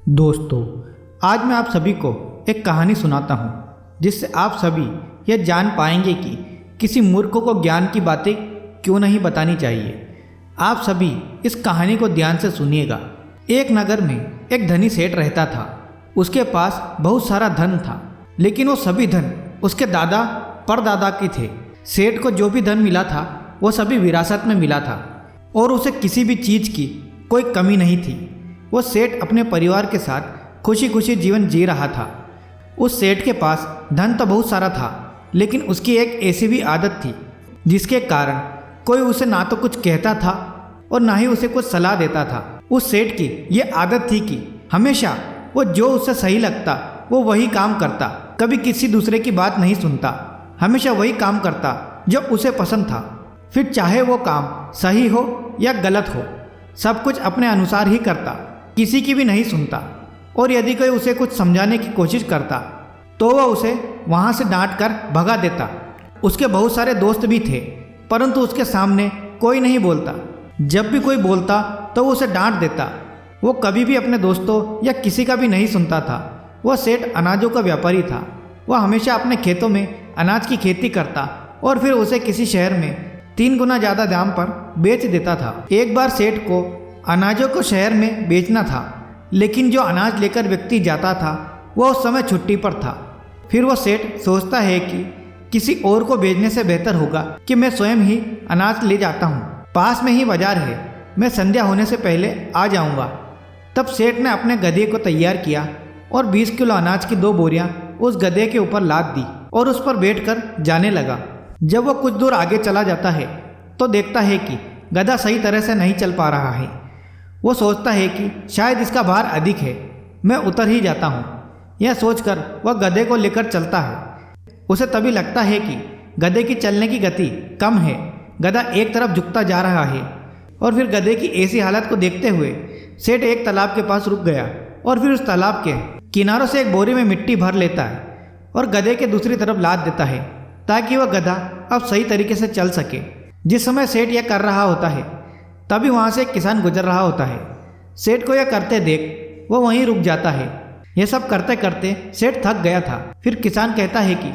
दोस्तों, आज मैं आप सभी को एक कहानी सुनाता हूँ जिससे आप सभी यह जान पाएंगे कि किसी मूर्ख को ज्ञान की बातें क्यों नहीं बतानी चाहिए। आप सभी इस कहानी को ध्यान से सुनिएगा। एक नगर में एक धनी सेठ रहता था। उसके पास बहुत सारा धन था, लेकिन वो सभी धन उसके दादा परदादा के थे। सेठ को जो भी धन मिला था वो सभी विरासत में मिला था और उसे किसी भी चीज़ की कोई कमी नहीं थी। वो सेठ अपने परिवार के साथ खुशी खुशी जीवन जी रहा था। उस सेठ के पास धन तो बहुत सारा था, लेकिन उसकी एक ऐसी भी आदत थी जिसके कारण कोई उसे ना तो कुछ कहता था और ना ही उसे कुछ सलाह देता था। उस सेठ की ये आदत थी कि हमेशा वो जो उसे सही लगता वो वही काम करता, कभी किसी दूसरे की बात नहीं सुनता, हमेशा वही काम करता जो उसे पसंद था। फिर चाहे वो काम सही हो या गलत हो, सब कुछ अपने अनुसार ही करता, किसी की भी नहीं सुनता। और यदि कोई उसे कुछ समझाने की कोशिश करता तो वह उसे वहाँ से डांट कर भगा देता। उसके बहुत सारे दोस्त भी थे, परंतु उसके सामने कोई नहीं बोलता। जब भी कोई बोलता तो वो उसे डांट देता। वो कभी भी अपने दोस्तों या किसी का भी नहीं सुनता था। वह सेठ अनाजों का व्यापारी था। वह हमेशा अपने खेतों में अनाज की खेती करता और फिर उसे किसी शहर में 3 गुना ज़्यादा दाम पर बेच देता था। एक बार सेठ को अनाजों को शहर में बेचना था, लेकिन जो अनाज लेकर व्यक्ति जाता था वह उस समय छुट्टी पर था। फिर वह सेठ सोचता है कि किसी और को भेजने से बेहतर होगा कि मैं स्वयं ही अनाज ले जाता हूँ। पास में ही बाजार है, मैं संध्या होने से पहले आ जाऊँगा। तब सेठ ने अपने गधे को तैयार किया और 20 किलो अनाज की 2 बोरियां उस गधे के ऊपर लाद दी और उस पर बैठकर जाने लगा। जब वह कुछ दूर आगे चला जाता है तो देखता है कि गधा सही तरह से नहीं चल पा रहा है। वो सोचता है कि शायद इसका भार अधिक है, मैं उतर ही जाता हूँ। यह सोचकर वह गधे को लेकर चलता है। उसे तभी लगता है कि गधे की चलने की गति कम है। गधा एक तरफ झुकता जा रहा है और फिर गधे की ऐसी हालत को देखते हुए सेठ एक तालाब के पास रुक गया और फिर उस तालाब के किनारों से एक बोरी में मिट्टी भर लेता है और गधे के दूसरी तरफ लाद देता है ताकि वह गधा अब सही तरीके से चल सके। जिस समय सेठ यह कर रहा होता है तभी वहाँ से एक किसान गुजर रहा होता है। सेठ को यह करते देख वो वहीं रुक जाता है। यह सब करते करते सेठ थक गया था। फिर किसान कहता है कि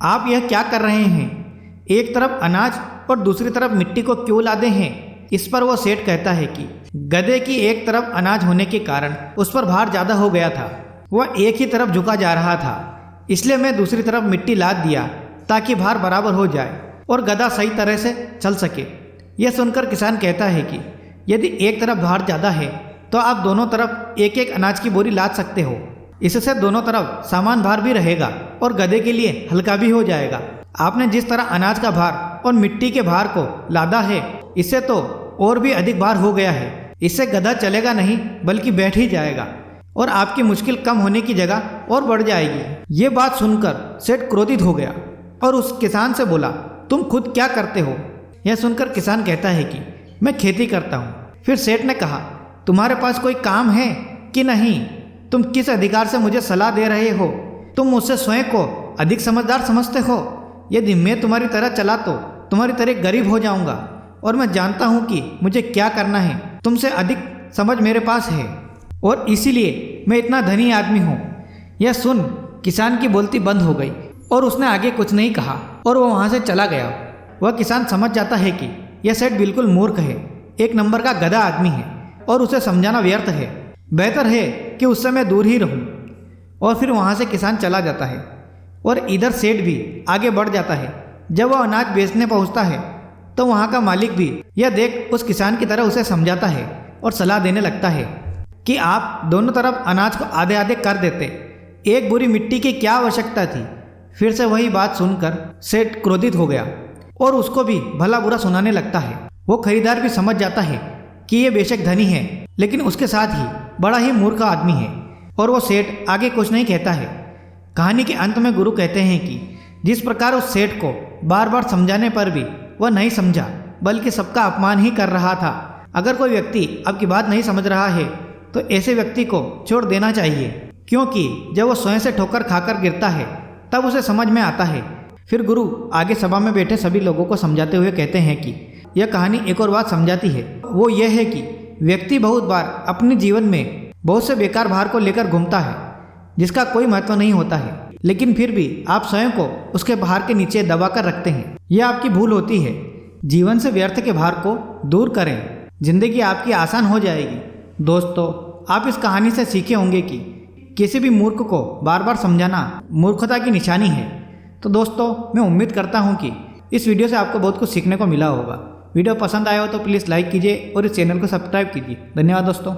आप यह क्या कर रहे हैं? एक तरफ अनाज और दूसरी तरफ मिट्टी को क्यों लादे हैं? इस पर वो सेठ कहता है कि गधे की एक तरफ अनाज होने के कारण उस पर भार ज़्यादा हो गया था। वह एक ही तरफ झुका जा रहा था, इसलिए मैं दूसरी तरफ मिट्टी लाद दिया ताकि भार बराबर हो जाए और गधा सही तरह से चल सके। यह सुनकर किसान कहता है कि यदि एक तरफ भार ज़्यादा है तो आप दोनों तरफ एक एक अनाज की बोरी लाद सकते हो। इससे दोनों तरफ समान भार भी रहेगा और गधे के लिए हल्का भी हो जाएगा। आपने जिस तरह अनाज का भार और मिट्टी के भार को लादा है, इससे तो और भी अधिक भार हो गया है। इससे गधा चलेगा नहीं बल्कि बैठ ही जाएगा और आपकी मुश्किल कम होने की जगह और बढ़ जाएगी। ये बात सुनकर सेठ क्रोधित हो गया और उस किसान से बोला, तुम खुद क्या करते हो? यह सुनकर किसान कहता है कि मैं खेती करता हूँ। फिर सेठ ने कहा, तुम्हारे पास कोई काम है कि नहीं? तुम किस अधिकार से मुझे सलाह दे रहे हो? तुम मुझसे स्वयं को अधिक समझदार समझते हो? यदि मैं तुम्हारी तरह चला तो तुम्हारी तरह गरीब हो जाऊंगा और मैं जानता हूँ कि मुझे क्या करना है। तुमसे अधिक समझ मेरे पास है और इसीलिए मैं इतना धनी आदमी हूँ। यह सुन किसान की बोलती बंद हो गई और उसने आगे कुछ नहीं कहा और वह वहाँ से चला गया। वह किसान समझ जाता है कि यह सेठ बिल्कुल मूर्ख है, एक नंबर का गधा आदमी है और उसे समझाना व्यर्थ है। बेहतर है कि उससे मैं दूर ही रहूं। और फिर वहाँ से किसान चला जाता है और इधर सेठ भी आगे बढ़ जाता है। जब वह अनाज बेचने पहुँचता है तो वहाँ का मालिक भी यह देख उस किसान की तरह उसे समझाता है और सलाह देने लगता है कि आप दोनों तरफ अनाज को आधे आधे कर देते, एक बोरी मिट्टी की क्या आवश्यकता थी। फिर से वही बात सुनकर सेठ क्रोधित हो गया और उसको भी भला बुरा सुनाने लगता है। वो खरीदार भी समझ जाता है कि ये बेशक धनी है, लेकिन उसके साथ ही बड़ा ही मूर्ख आदमी है और वो सेठ आगे कुछ नहीं कहता है। कहानी के अंत में गुरु कहते हैं कि जिस प्रकार उस सेठ को बार बार समझाने पर भी वह नहीं समझा बल्कि सबका अपमान ही कर रहा था। अगर कोई व्यक्ति आपकी बात नहीं समझ रहा है तो ऐसे व्यक्ति को छोड़ देना चाहिए, क्योंकि जब वो स्वयं से ठोकर खाकर गिरता है तब उसे समझ में आता है। फिर गुरु आगे सभा में बैठे सभी लोगों को समझाते हुए कहते हैं कि यह कहानी एक और बात समझाती है, वो यह है कि व्यक्ति बहुत बार अपने जीवन में बहुत से बेकार भार को लेकर घूमता है जिसका कोई महत्व नहीं होता है, लेकिन फिर भी आप स्वयं को उसके भार के नीचे दबा कर रखते हैं। यह आपकी भूल होती है। जीवन से व्यर्थ के भार को दूर करें, जिंदगी आपकी आसान हो जाएगी। दोस्तों, आप इस कहानी से सीखे होंगे कि किसी भी मूर्ख को बार बार समझाना मूर्खता की निशानी है। तो दोस्तों, मैं उम्मीद करता हूँ कि इस वीडियो से आपको बहुत कुछ सीखने को मिला होगा। वीडियो पसंद आया हो तो प्लीज़ लाइक कीजिए और इस चैनल को सब्सक्राइब कीजिए। धन्यवाद दोस्तों।